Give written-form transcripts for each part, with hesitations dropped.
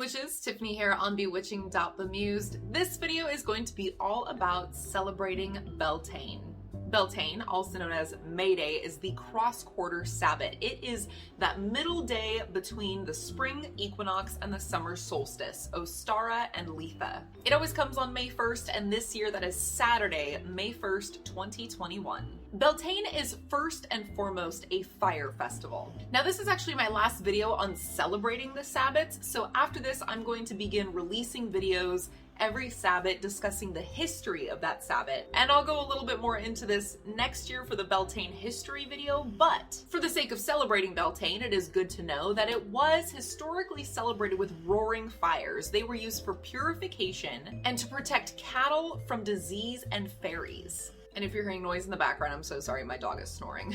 Witches, Tiffany here on Bewitching.Bemused. This video is going to be all about celebrating Beltane. Beltane, also known as May Day, is the cross-quarter Sabbat. It is that middle day between the Spring Equinox and the Summer Solstice, Ostara and Letha. It always comes on May 1st, and this year that is Saturday, May 1st, 2021. Beltane is first and foremost a fire festival. Now this is actually my last video on celebrating the Sabbats, so after this I'm going to begin releasing videos every Sabbat discussing the history of that Sabbat. And I'll go a little bit more into this next year for the Beltane history video, but for the sake of celebrating Beltane, it is good to know that it was historically celebrated with roaring fires. They were used for purification and to protect cattle from disease and fairies. And if you're hearing noise in the background, I'm so sorry, my dog is snoring.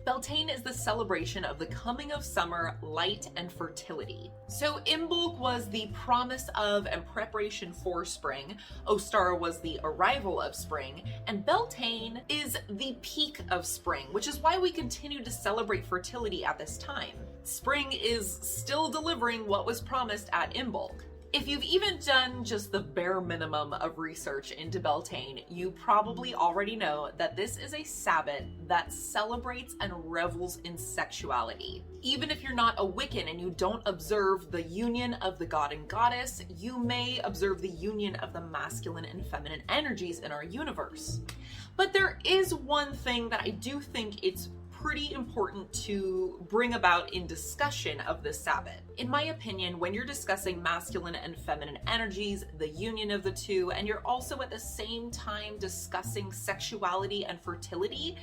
Beltane is the celebration of the coming of summer, light, and fertility. So Imbolc was the promise of and preparation for spring, Ostara was the arrival of spring, and Beltane is the peak of spring, which is why we continue to celebrate fertility at this time. Spring is still delivering what was promised at Imbolc. If you've even done just the bare minimum of research into Beltane, you probably already know that this is a Sabbat that celebrates and revels in sexuality. Even if you're not a Wiccan and you don't observe the union of the god and goddess, you may observe the union of the masculine and feminine energies in our universe. But there is one thing that I do think it's pretty important to bring about in discussion of the Sabbat. In my opinion, when you're discussing masculine and feminine energies, the union of the two, and you're also at the same time discussing sexuality and fertility,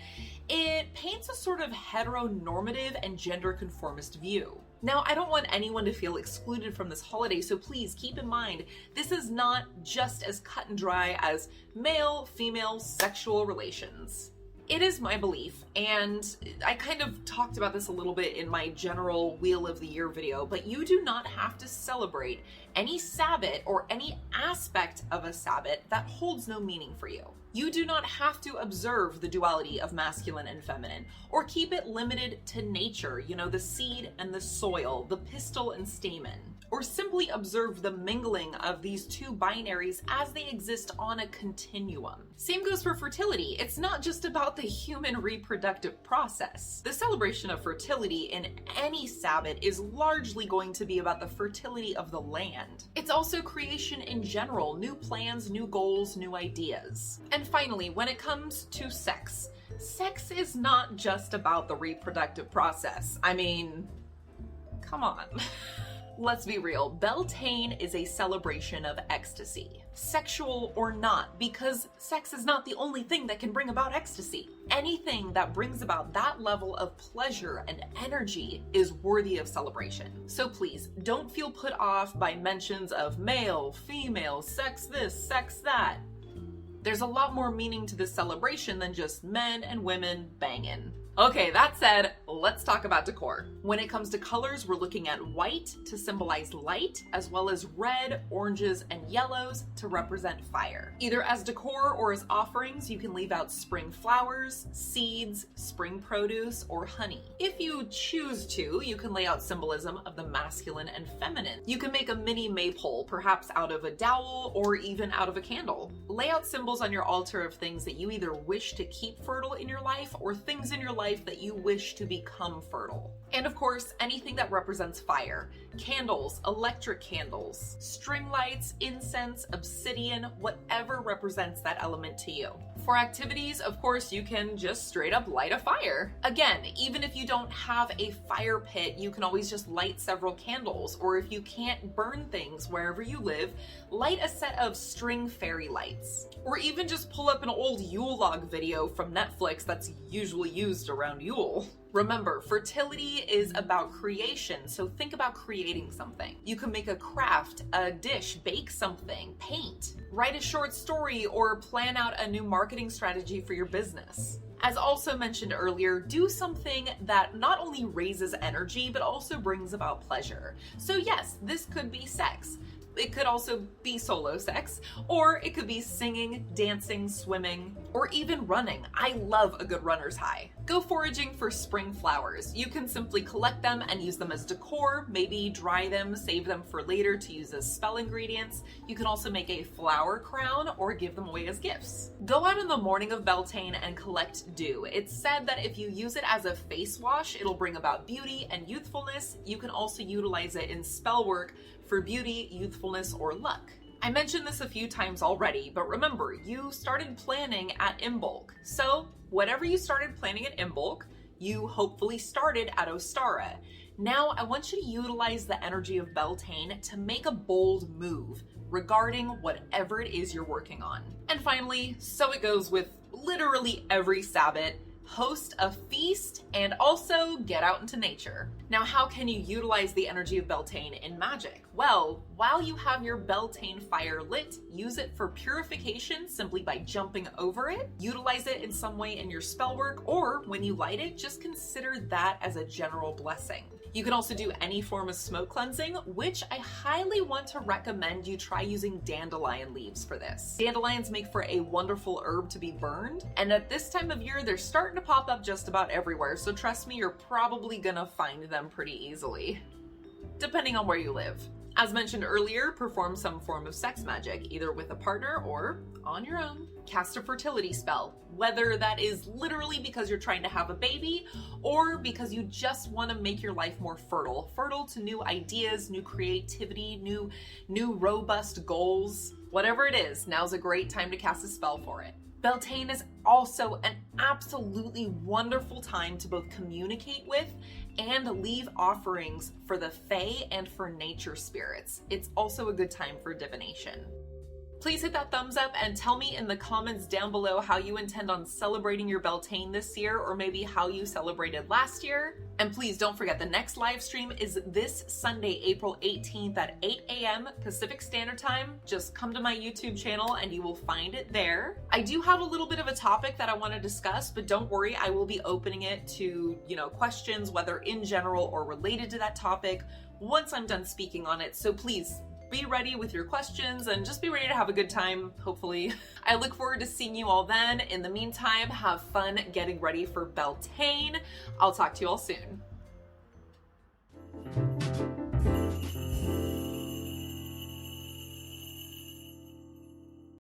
it paints a sort of heteronormative and gender conformist view. Now, I don't want anyone to feel excluded from this holiday, so please keep in mind, this is not just as cut and dry as male-female sexual relations. It is my belief, and I kind of talked about this a little bit in my general Wheel of the Year video, but you do not have to celebrate any Sabbat or any aspect of a Sabbat that holds no meaning for you. You do not have to observe the duality of masculine and feminine, or keep it limited to nature, you know, the seed and the soil, the pistil and stamen, or simply observe the mingling of these two binaries as they exist on a continuum. Same goes for fertility. It's not just about the human reproductive process. The celebration of fertility in any Sabbat is largely going to be about the fertility of the land. It's also creation in general, new plans, new goals, new ideas. And finally, when it comes to sex, sex is not just about the reproductive process. I mean, come on. Let's be real, Beltane is a celebration of ecstasy. Sexual or not, because sex is not the only thing that can bring about ecstasy. Anything that brings about that level of pleasure and energy is worthy of celebration. So please, don't feel put off by mentions of male, female, sex this, sex that. There's a lot more meaning to this celebration than just men and women banging. Okay, that said, let's talk about decor. When it comes to colors, we're looking at white to symbolize light, as well as red, oranges, and yellows to represent fire. Either as decor or as offerings, you can leave out spring flowers, seeds, spring produce, or honey. If you choose to, you can lay out symbolism of the masculine and feminine. You can make a mini maypole, perhaps out of a dowel or even out of a candle. Lay out symbols on your altar of things that you either wish to keep fertile in your life or things in your life that you wish to become fertile. And of course, anything that represents fire. Candles, electric candles, string lights, incense, obsidian, whatever represents that element to you. For activities, of course, you can just straight up light a fire. Again, even if you don't have a fire pit, you can always just light several candles, or if you can't burn things wherever you live, light a set of string fairy lights. Or even just pull up an old Yule log video from Netflix that's usually used around Yule. Remember, fertility is about creation, so think about creating something. You can make a craft, a dish, bake something, paint, write a short story, or plan out a new marketing strategy for your business. As also mentioned earlier, do something that not only raises energy, but also brings about pleasure. So yes, this could be sex. It could also be solo sex, or it could be singing, dancing, swimming, or even running. I love a good runner's high. Go foraging for spring flowers. You can simply collect them and use them as decor, maybe dry them, save them for later to use as spell ingredients. You can also make a flower crown or give them away as gifts. Go out in the morning of Beltane and collect dew. It's said that if you use it as a face wash, it'll bring about beauty and youthfulness. You can also utilize it in spell work for beauty, youthfulness, or luck. I mentioned this a few times already, but remember, you started planning at Imbolc. So whatever you started planning at Imbolc, you hopefully started at Ostara. Now I want you to utilize the energy of Beltane to make a bold move regarding whatever it is you're working on. And finally, so it goes with literally every Sabbat, host a feast, and also get out into nature. Now, how can you utilize the energy of Beltane in magic? Well, while you have your Beltane fire lit, use it for purification simply by jumping over it. Utilize it in some way in your spell work, or when you light it, just consider that as a general blessing. You can also do any form of smoke cleansing, which I highly want to recommend you try using dandelion leaves for this. Dandelions make for a wonderful herb to be burned, and at this time of year, they're starting to pop up just about everywhere, so trust me, you're probably gonna find them pretty easily, depending on where you live. As mentioned earlier, perform some form of sex magic, either with a partner or on your own. Cast a fertility spell, whether that is literally because you're trying to have a baby or because you just want to make your life more fertile to new ideas, new creativity, new robust goals. Whatever it is, now's a great time to cast a spell for it. Beltane is also an absolutely wonderful time to both communicate with and leave offerings for the Fae and for nature spirits. It's also a good time for divination. Please hit that thumbs up and tell me in the comments down below how you intend on celebrating your Beltane this year, or maybe how you celebrated last year. And please don't forget, the next live stream is this Sunday, April 18th at 8 a.m. Pacific Standard Time. Just come to my YouTube channel and you will find it there. I do have a little bit of a topic that I want to discuss, but don't worry, I will be opening it to, questions, whether in general or related to that topic, once I'm done speaking on it. So please, be ready with your questions and just be ready to have a good time, hopefully. I look forward to seeing you all then. In the meantime, have fun getting ready for Beltane. I'll talk to you all soon.